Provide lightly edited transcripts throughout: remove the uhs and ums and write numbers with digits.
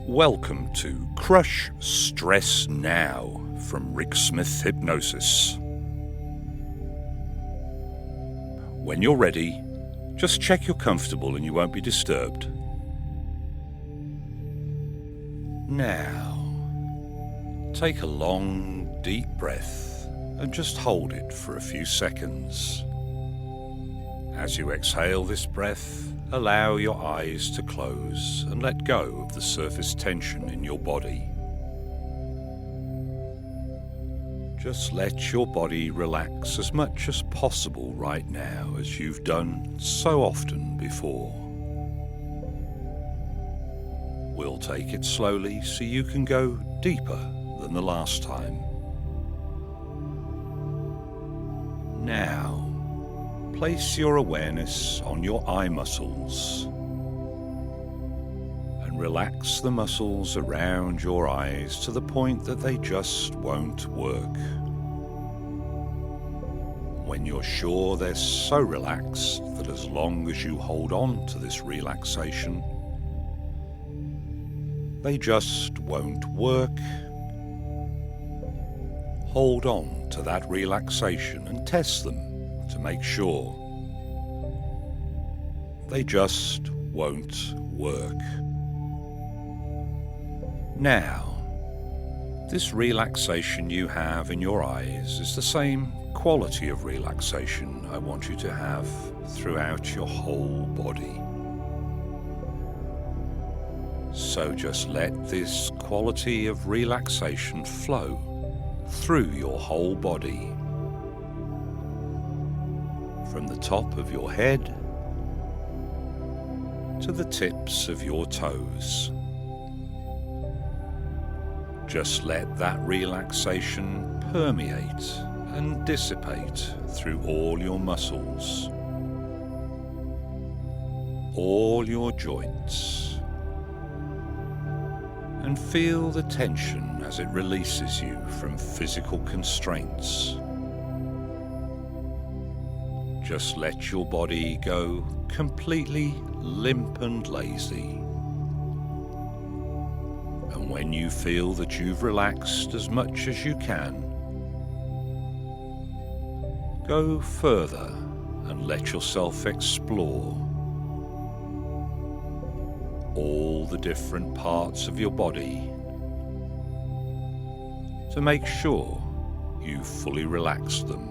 Welcome to Crush Stress Now from Rick Smith Hypnosis. When you're ready, just check you're comfortable and you won't be disturbed. Now, take a long, deep breath and just hold it for a few seconds. As you exhale this breath, allow your eyes to close and let go of the surface tension in your body. Just let your body relax as much as possible right now, as you've done so often before. We'll take it slowly so you can go deeper than the last time. Now, place your awareness on your eye muscles and relax the muscles around your eyes to the point that they just won't work. When you're sure they're so relaxed that as long as you hold on to this relaxation, they just won't work, hold on to that relaxation and test them to make sure. They just won't work. Now, this relaxation you have in your eyes is the same quality of relaxation I want you to have throughout your whole body. So just let this quality of relaxation flow through your whole body, from the top of your head to the tips of your toes. Just let that relaxation permeate and dissipate through all your muscles, all your joints, and feel the tension as it releases you from physical constraints. Just let your body go completely limp and lazy. And when you feel that you've relaxed as much as you can, go further and let yourself explore all the different parts of your body to make sure you fully relax them.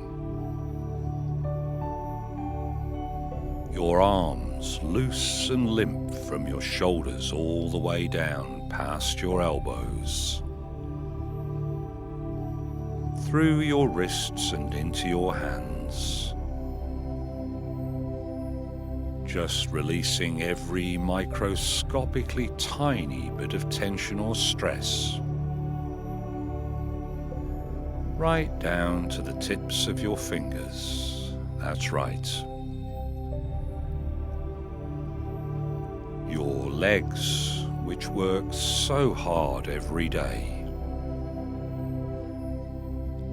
Your arms loose and limp from your shoulders all the way down past your elbows, through your wrists and into your hands. Just releasing every microscopically tiny bit of tension or stress, right down to the tips of your fingers. That's right. Your legs, which work so hard every day,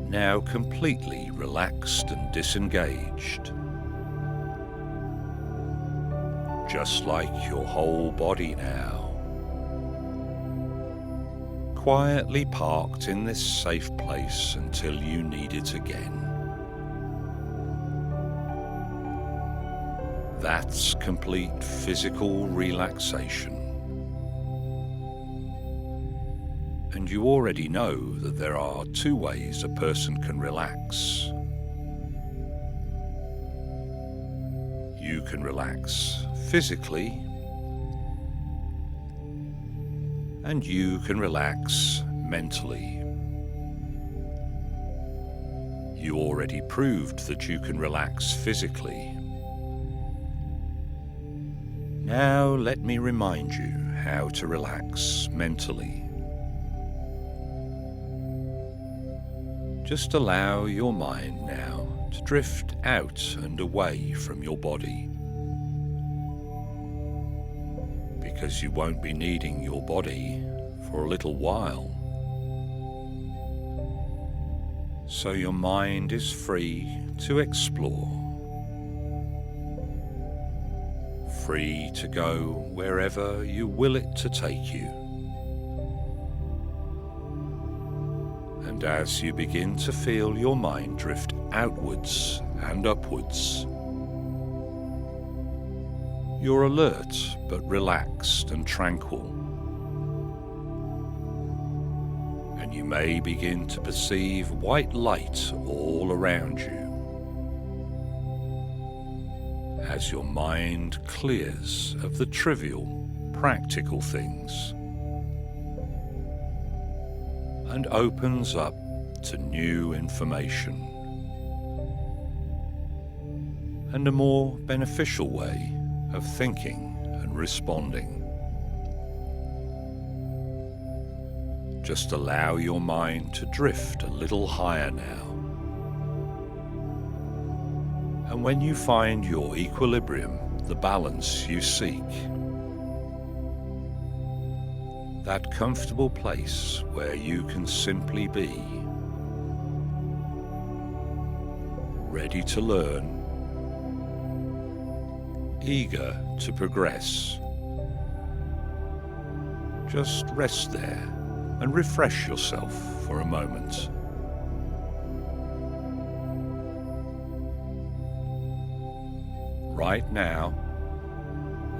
now completely relaxed and disengaged. Just like your whole body now, quietly parked in this safe place until you need it again. That's complete physical relaxation. And you already know that there are two ways a person can relax. You can relax physically, and you can relax mentally. You already proved that you can relax physically. Now let me remind you how to relax mentally. Just allow your mind now to drift out and away from your body, because you won't be needing your body for a little while. So your mind is free to explore, free to go wherever you will it to take you. And as you begin to feel your mind drift outwards and upwards, you're alert but relaxed and tranquil, and you may begin to perceive white light all around you as your mind clears of the trivial, practical things and opens up to new information and a more beneficial way of thinking and responding. Just allow your mind to drift a little higher now. And when you find your equilibrium, the balance you seek, that comfortable place where you can simply be, ready to learn, eager to progress, just rest there and refresh yourself for a moment. Right now,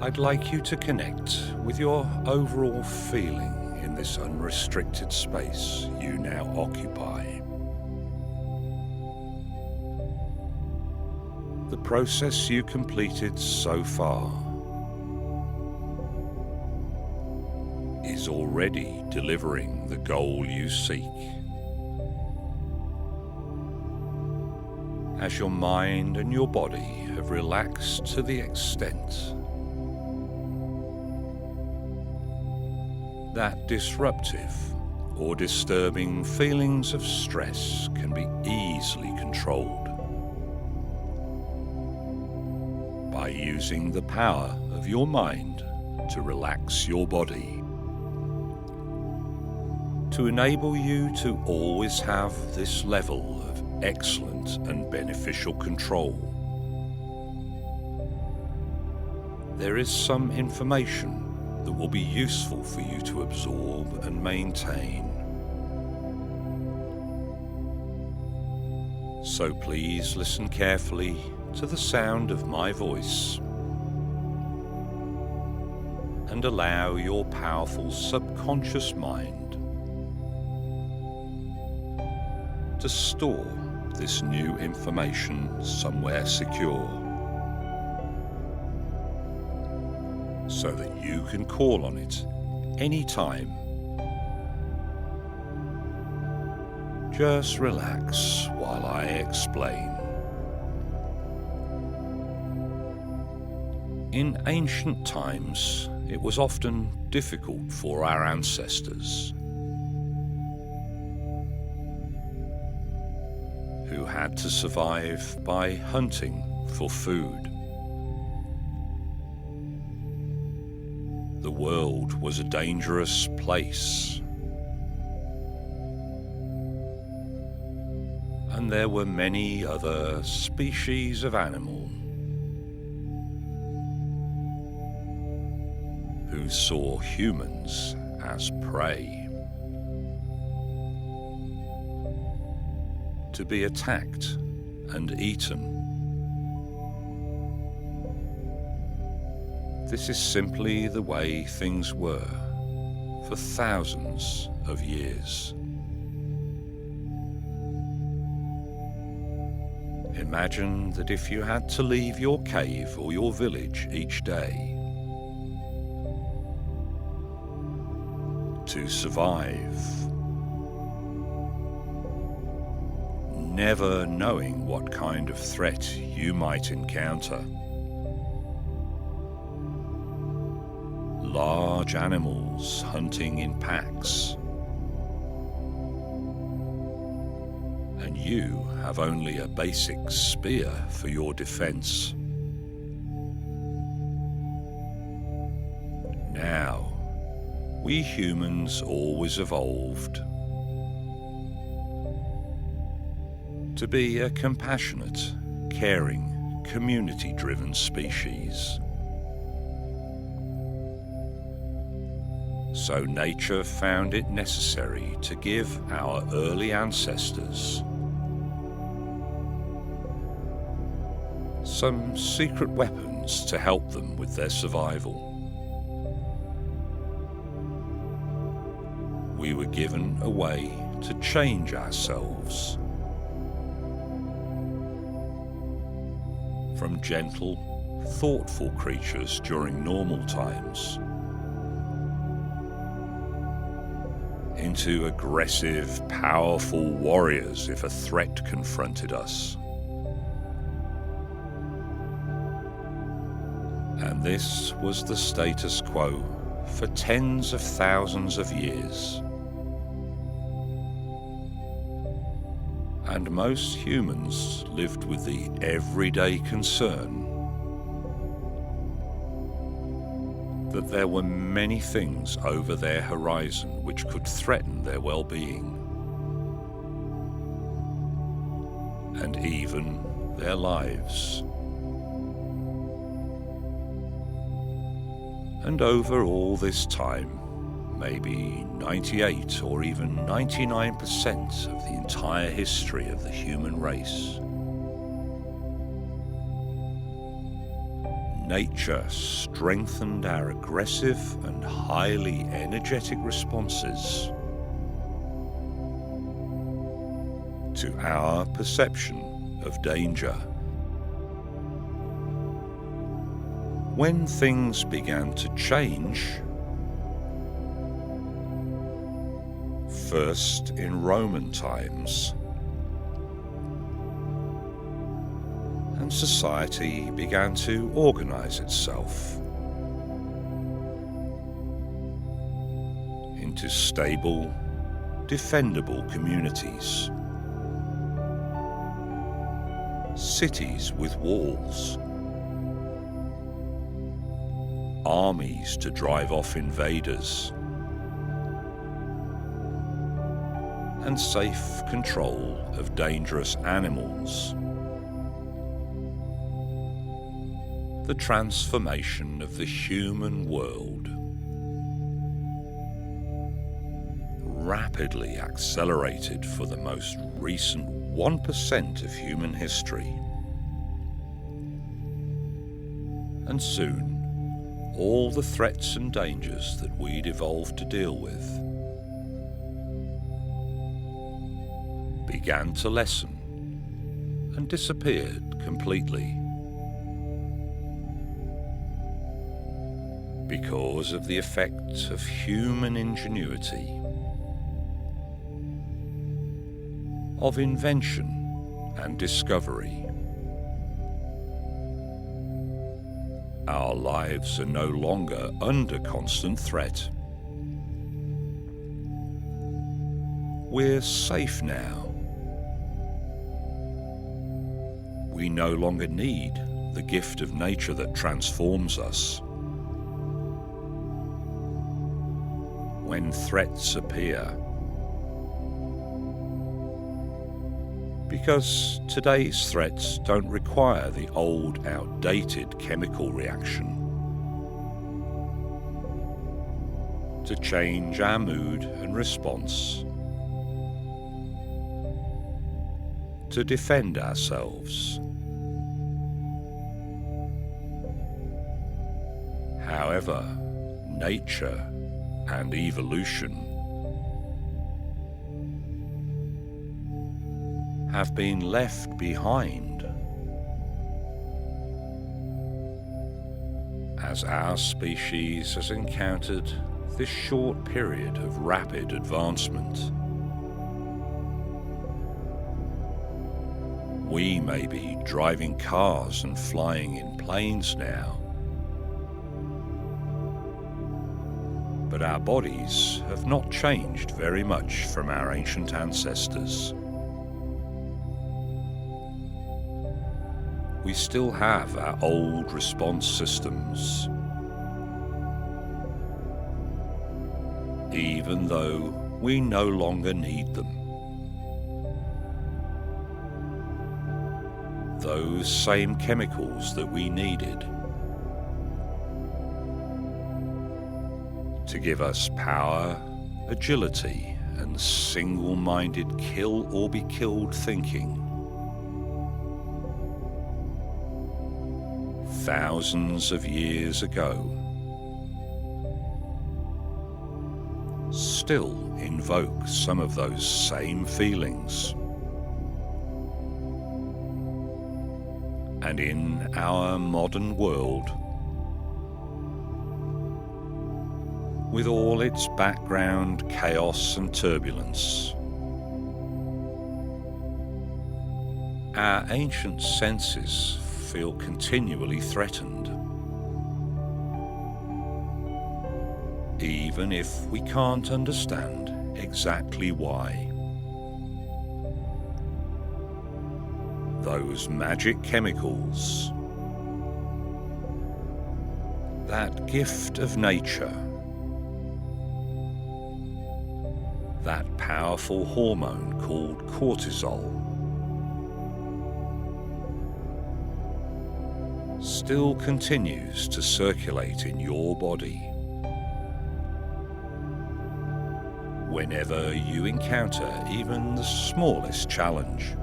I'd like you to connect with your overall feeling in this unrestricted space you now occupy. The process you completed so far is already delivering the goal you seek. As your mind and your body have relaxed to the extent that disruptive or disturbing feelings of stress can be easily controlled by using the power of your mind to relax your body, to enable you to always have this level of excellent and beneficial control. There is some information that will be useful for you to absorb and maintain. So please listen carefully to the sound of my voice and allow your powerful subconscious mind to store this new information somewhere secure, so that you can call on it anytime. Just relax while I explain. In ancient times, it was often difficult for our ancestors, who had to survive by hunting for food. The world was a dangerous place, and there were many other species of animal who saw humans as prey, to be attacked and eaten. This is simply the way things were for thousands of years. Imagine that if you had to leave your cave or your village each day to survive, never knowing what kind of threat you might encounter. Large animals hunting in packs, and you have only a basic spear for your defense. Now, we humans always evolved to be a compassionate, caring, community-driven species. So nature found it necessary to give our early ancestors some secret weapons to help them with their survival. We were given a way to change ourselves from gentle, thoughtful creatures during normal times into aggressive, powerful warriors if a threat confronted us. And this was the status quo for tens of thousands of years. And most humans lived with the everyday concern that there were many things over their horizon which could threaten their well-being, and even their lives. And over all this time, maybe 98 or even 99% of the entire history of the human race, nature strengthened our aggressive and highly energetic responses to our perception of danger. When things began to change, first in Roman times, and society began to organize itself into stable, defendable communities, cities with walls, armies to drive off invaders, and safe control of dangerous animals. The transformation of the human world rapidly accelerated for the most recent 1% of human history. And soon, all the threats and dangers that we'd evolved to deal with began to lessen and disappeared completely because of the effect of human ingenuity, of invention and discovery. Our lives are no longer under constant threat. We're safe now. We no longer need the gift of nature that transforms us. When threats appear, because today's threats don't require the old, outdated chemical reaction to change our mood and response, to defend ourselves. However, nature and evolution have been left behind as our species has encountered this short period of rapid advancement. We may be driving cars and flying in planes now, but our bodies have not changed very much from our ancient ancestors. We still have our old response systems, even though we no longer need them. Those same chemicals that we needed to give us power, agility, and single-minded kill or be killed thinking. Thousands of years ago, still invoke some of those same feelings. And in our modern world, with all its background chaos and turbulence, our ancient senses feel continually threatened, even if we can't understand exactly why. Those magic chemicals, that gift of nature, that powerful hormone called cortisol, still continues to circulate in your body whenever you encounter even the smallest challenge,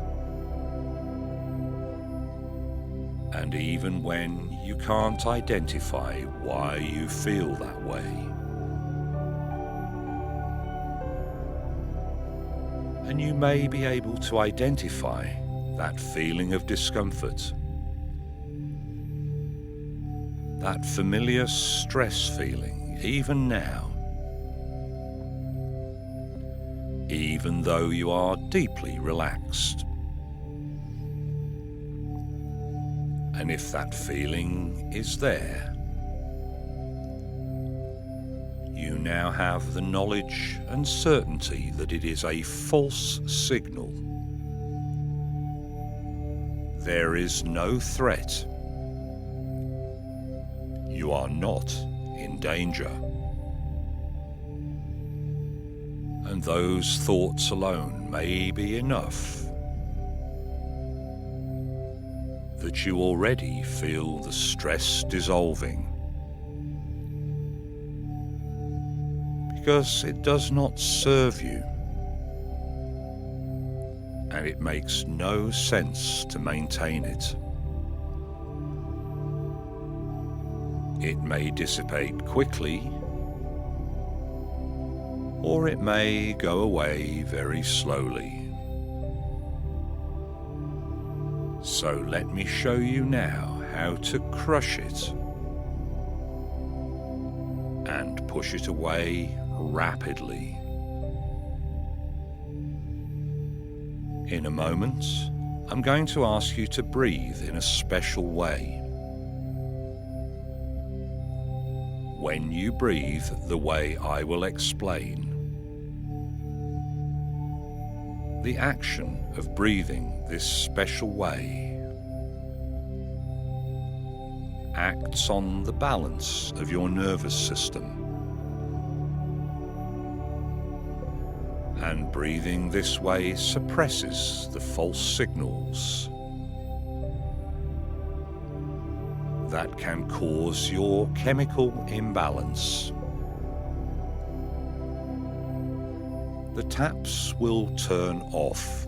and even when you can't identify why you feel that way. And you may be able to identify that feeling of discomfort, that familiar stress feeling, even now, even though you are deeply relaxed. And if that feeling is there, you now have the knowledge and certainty that it is a false signal. There is no threat. You are not in danger. And those thoughts alone may be enough that you already feel the stress dissolving, because it does not serve you, and it makes no sense to maintain it. It may dissipate quickly, or it may go away very slowly. So let me show you now how to crush it and push it away rapidly. In a moment, I'm going to ask you to breathe in a special way. When you breathe the way I will explain, the action of breathing this special way acts on the balance of your nervous system, and breathing this way suppresses the false signals that can cause your chemical imbalance. The taps will turn off,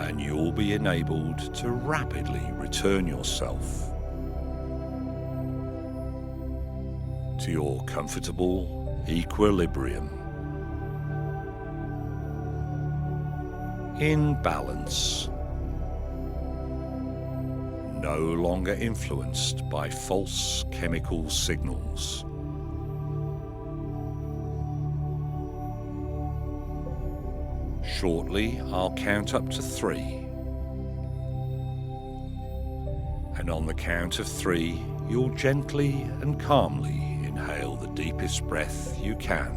and you'll be enabled to rapidly return yourself to your comfortable equilibrium, in balance, no longer influenced by false chemical signals. Shortly, I'll count up to 3. And on the count of 3, you'll gently and calmly inhale the deepest breath you can.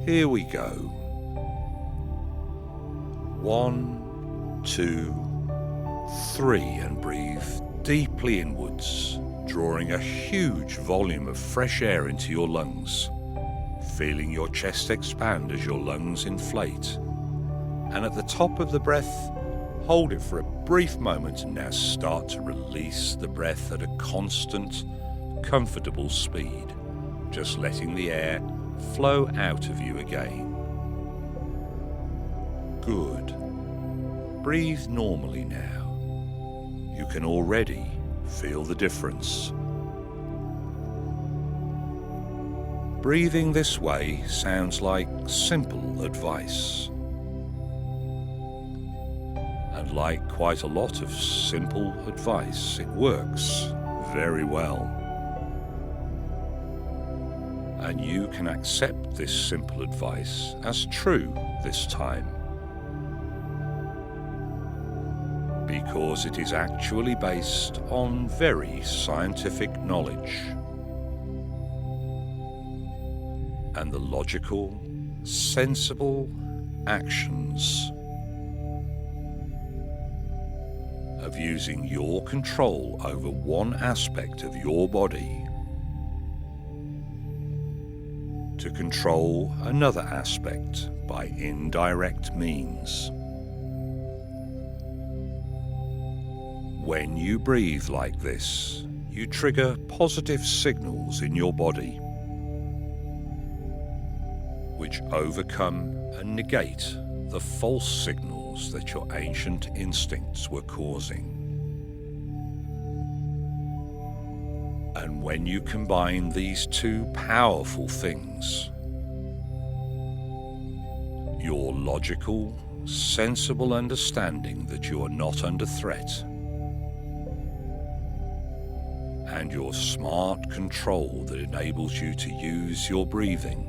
Here we go. 1, 2, 3, and breathe deeply inwards, drawing a huge volume of fresh air into your lungs. Feeling your chest expand as your lungs inflate, and at the top of the breath, hold it for a brief moment and now start to release the breath at a constant, comfortable speed, just letting the air flow out of you again. Good. Breathe normally now. You can already feel the difference. Breathing this way sounds like simple advice. And like quite a lot of simple advice, it works very well. And you can accept this simple advice as true this time, because it is actually based on very scientific knowledge. And the logical, sensible actions of using your control over one aspect of your body to control another aspect by indirect means. When you breathe like this, you trigger positive signals in your body, which overcome and negate the false signals that your ancient instincts were causing. And when you combine these two powerful things, your logical, sensible understanding that you are not under threat, and your smart control that enables you to use your breathing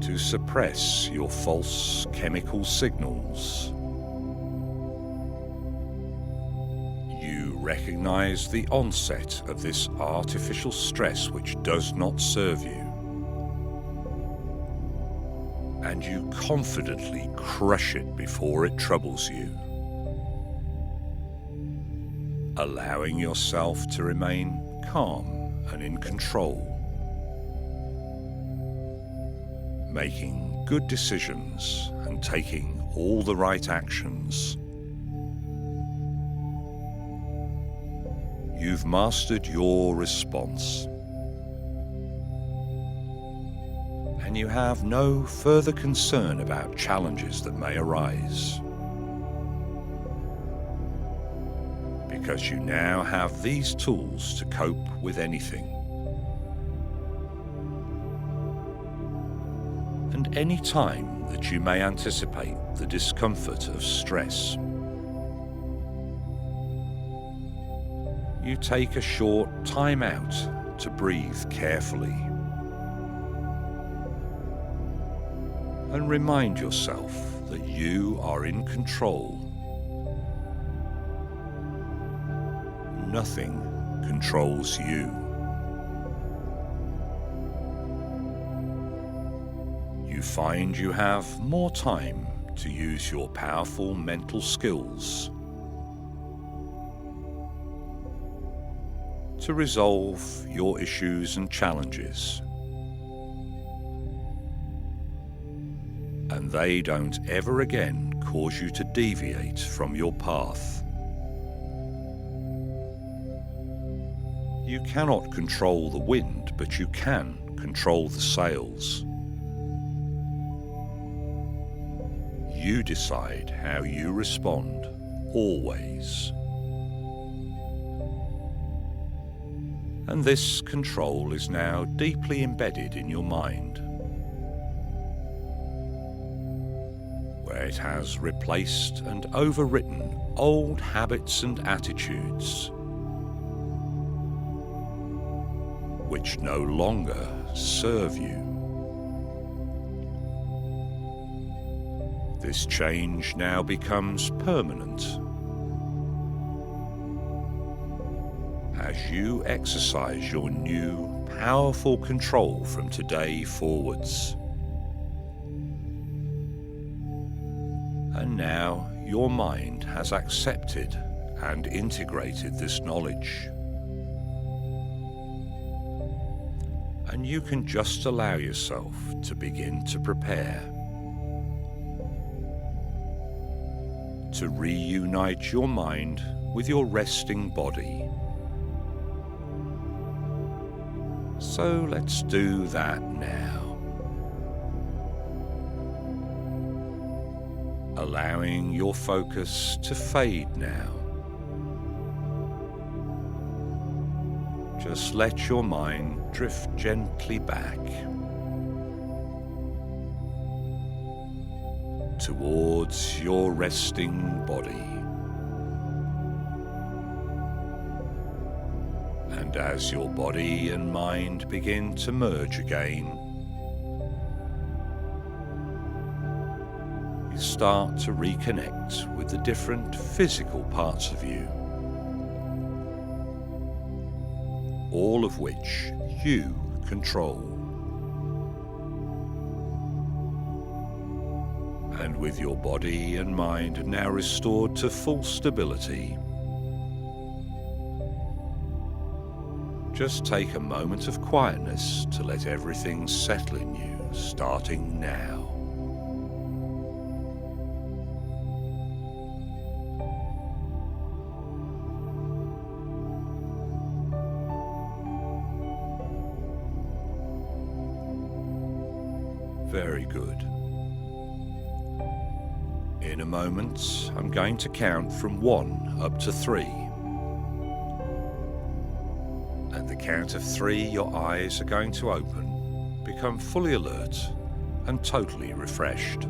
to suppress your false chemical signals, you recognize the onset of this artificial stress which does not serve you, and you confidently crush it before it troubles you, allowing yourself to remain calm and in control, making good decisions and taking all the right actions. You've mastered your response, and you have no further concern about challenges that may arise, because you now have these tools to cope with anything. And any time that you may anticipate the discomfort of stress, you take a short time out to breathe carefully and remind yourself that you are in control. Nothing controls you. You find you have more time to use your powerful mental skills to resolve your issues and challenges, and they don't ever again cause you to deviate from your path. You cannot control the wind, but you can control the sails. You decide how you respond, always. And this control is now deeply embedded in your mind, where it has replaced and overwritten old habits and attitudes which no longer serve you. This change now becomes permanent as you exercise your new, powerful control from today forwards. And now your mind has accepted and integrated this knowledge. And you can just allow yourself to begin to prepare. to reunite your mind with your resting body. So let's do that now. Allowing your focus to fade now. Just let your mind drift gently back towards your resting body. And as your body and mind begin to merge again, you start to reconnect with the different physical parts of you, all of which you control. And with your body and mind now restored to full stability, just take a moment of quietness to let everything settle in you, starting now. Very good. In a moment, I'm going to count from 1 up to 3. At the count of 3, your eyes are going to open, become fully alert and totally refreshed.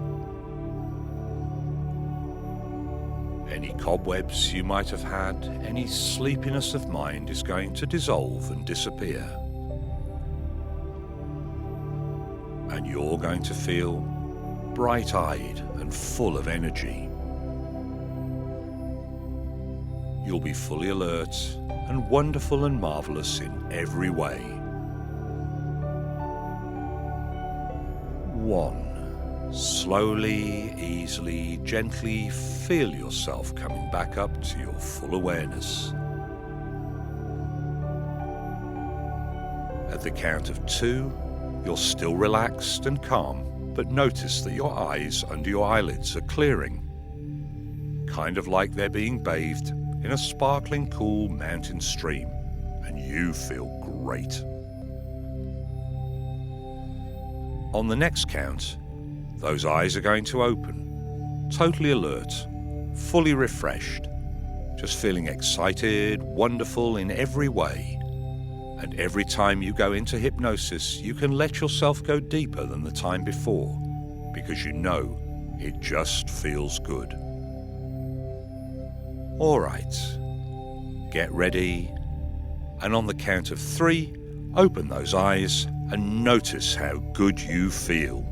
Any cobwebs you might have had, any sleepiness of mind is going to dissolve and disappear. And you're going to feel bright-eyed and full of energy. You'll be fully alert and wonderful and marvelous in every way. 1. Slowly, easily, gently feel yourself coming back up to your full awareness. At the count of 2, you're still relaxed and calm, but notice that your eyes under your eyelids are clearing, kind of like they're being bathed in a sparkling, cool mountain stream, and you feel great. On the next count, those eyes are going to open, totally alert, fully refreshed, just feeling excited, wonderful in every way. And every time you go into hypnosis, you can let yourself go deeper than the time before, because you know it just feels good. All right, get ready, and on the count of 3, open those eyes and notice how good you feel.